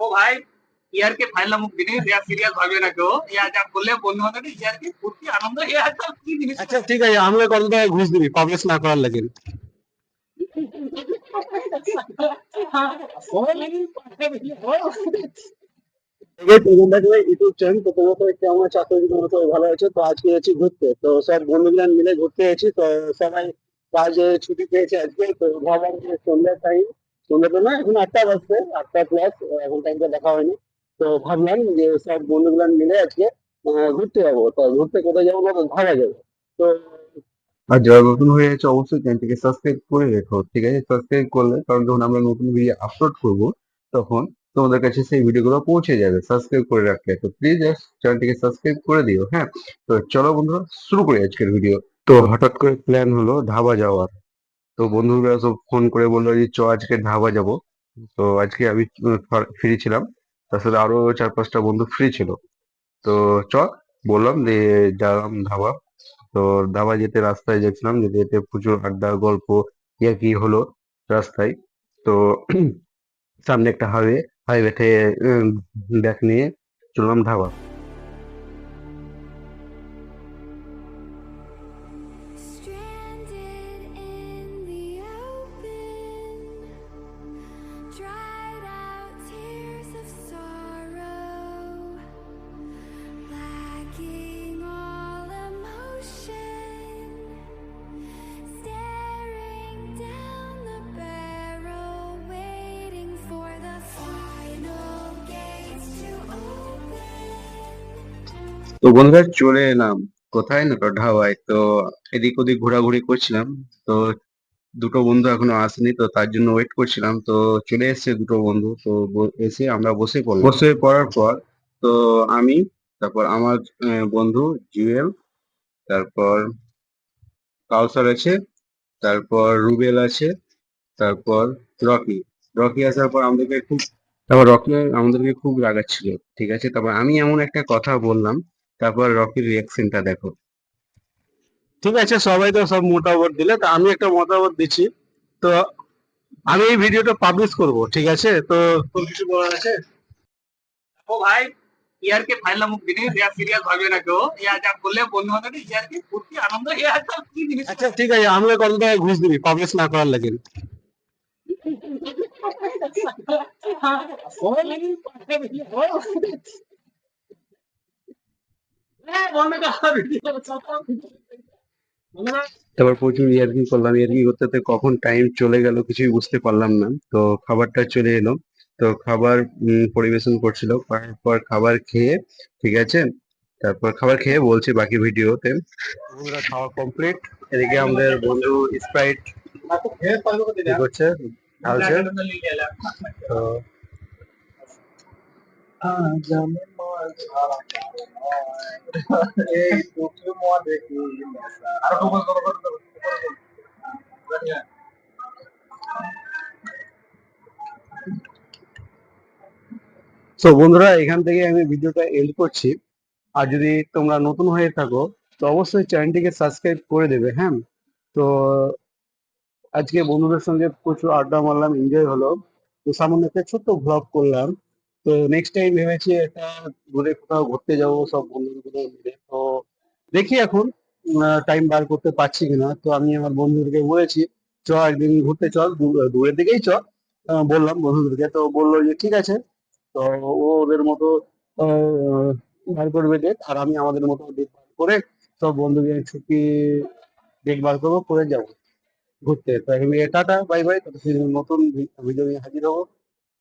ও ভাই, ইয়ারকে ফাইলাম জিনিস, ইয়া সিরিয়াস ভাবে না কেউ, ইয়া যা করলে বন্ধু বান্ধব ইয়ারকে ফুর্তি আনন্দ, ইয়া তো কি জিনিস। আচ্ছা ঠিক আছে, আমাকে কত টাকা ঘুষ দিবি পাবলিশ না করার লাগে? ইউটিউব চ্যানেল, তো তোমরা তো কেমন আছো? আশা করি তোমরা সবাই ভালো আছো। তো আজকে যাচ্ছি ঘুরতে, তো সব বন্ধুগুলা মিলে ঘুরতে গেছি। তো সবাই কাজে ছুটি পেয়েছে আজকে, তো ভাবলাম যে সন্ধ্যার টাইম, সন্ধ্যা তো না, এখন 8টা বাজছে, 8টা প্লাস, এখন টাইমটা দেখা হয়নি। তো ভাবলাম যে সব বন্ধুগুলা মিলে আজকে ঘুরতে যাবো। তো ঘুরতে কোথায় যাবো না, তো ভাড়া যাবো। তো আর যারা নতুন হয়ে গেছে অবশ্যই চ্যানেলটিকে সাবস্ক্রাইব করে রেখো, ঠিক আছে? সাবস্ক্রাইব করলে, কারণ যখন আমরা নতুন ভিডিও আপলোড করব তখন তোমাদের কাছে সেই ভিডিওগুলো পৌঁছে যাবে সাবস্ক্রাইব করে রাখলে। তো প্লিজ চ্যানেলটিকে সাবস্ক্রাইব করে দিও, হ্যাঁ? তো চলো বন্ধুরা, শুরু করি আজকের ভিডিও। তো হঠাৎ করে প্ল্যান হলো ধাবা যাওয়ার। তো বন্ধুরা সব ফোন করে বললো যে চ আজকে ধাবা যাব। তো আজকে আমি ফ্রি ছিলাম, তার সাথে আরো 4-5টা বন্ধু ফ্রি ছিল। তো চ বললাম যে গেলাম ধাবা। তো ধাবা যেতে রাস্তায় যাচ্ছিলাম, যেতে যেতে প্রচুর আড্ডা গল্প কি হলো রাস্তায়। তো সামনে একটা হাইওয়েতে ব্যাগ নিয়ে চললাম dhaba. Stranded in the open, dried out tears of sorrow, lacking all emotion, staring down the barrel, waiting for the final gates to open. তো বন্ধুরা চলে এলাম কোথায় না, তো ধাবায়। তো এদিক ওদিক ঘোরাঘুরি করছিলাম। তো দুটো বন্ধু এখনো আসেনি, তো তার জন্য ওয়েট করছিলাম। তো চলে এসেছে দুটো বন্ধু, তো এসে আমরা বসে পড়লাম। বসে পড়ার পর তো আমি, তারপর আমার বন্ধু জুয়েল, তারপর কাউসার আছে, তারপর রুবেল আছে, তারপর রকি। রকি আসার পর রকি আমাদেরকে খুব রাগাচ্ছিল, ঠিক আছে? তারপর আমি এমন একটা কথা বললাম, তারপর রকির রিয়াকশনটা দেখো। ঠিক আছে, সবাই তো সব মতামত দিলে, তো আমি একটা মতামত দিচ্ছি। তো আমি এই ভিডিওটা পাবলিশ করব, ঠিক আছে? তো তোর কিছু বলার আছে? ও ভাই, ইয়ারকে ফাইলাম জিনিস, ইয়া সিরিয়াস ভাবে না কেউ, ইয়া যা করলে বন্ধু বান্ধব ইয়ারকে ফুর্তি আনন্দ, ইয়া তো কি জিনিস। আচ্ছা ঠিক আছে, আমাকে কত টাকা ঘুষ দিবি পাবলিশ না করার লাগে? তারপর প্রচুর ইয়ার্কি করলাম, ইয়ার্কি করতে করতে কখন টাইম চলে গেল কিছুই বুঝতে পারলাম না। তো খাবারটা চলে এলো। তো খাবার পরিবেশন করছিল, তারপর খাবার খেয়ে, ঠিক আছে, তারপর খাবার খেয়ে বলছি বাকি ভিডিওতে। বন্ধুরা খাওয়া কমপ্লিট। এদিকে আমাদের বন্ধু স্প্রাইট করছে, ঢালছে। তো আজ আমি মাছ ছাড়া খাবো না, এই দুঃখে মনে কি নেশা। আরো ডবল করো, করো, করো, করো। তো বন্ধুরা, এখান থেকে আমি ভিডিওটা এন্ড করছি। আর যদি তোমরা নতুন হয়ে থাকো তো অবশ্যই চ্যানেলটিকে সাবস্ক্রাইব করে দেবে, হ্যাঁ? তো আজকে বন্ধুদের সঙ্গে প্রচুর আড্ডা মারলাম, এনজয় হলো। তো সামান্য একটা ছোট্ট ভ্লগ করলাম। তো নেক্সট টাইম ভেবেছি একটা ঘুরে কোথাও ঘুরতে যাবো সব বন্ধুগুলো মিলে। তো দেখি এখন টাইম বার করতে পারছি কিনা। তো আমি আমার বন্ধুদেরকে বলেছি চ একদিন ঘুরতে চল, দূরের দিকেই চ। বললাম বন্ধুদেরকে, তো বললো যে ঠিক আছে। তো ও ওদের মতো আহ, বার করবে ডেট, আর আমি আমাদের মতো ডেট বার করে সব বন্ধুদের ছুটি ডেট বার করবো, করে যাবো ঘুরতে। তো এখন টাটা, বাই বাই। নতুন ভিডিও নিয়ে হাজির হবো।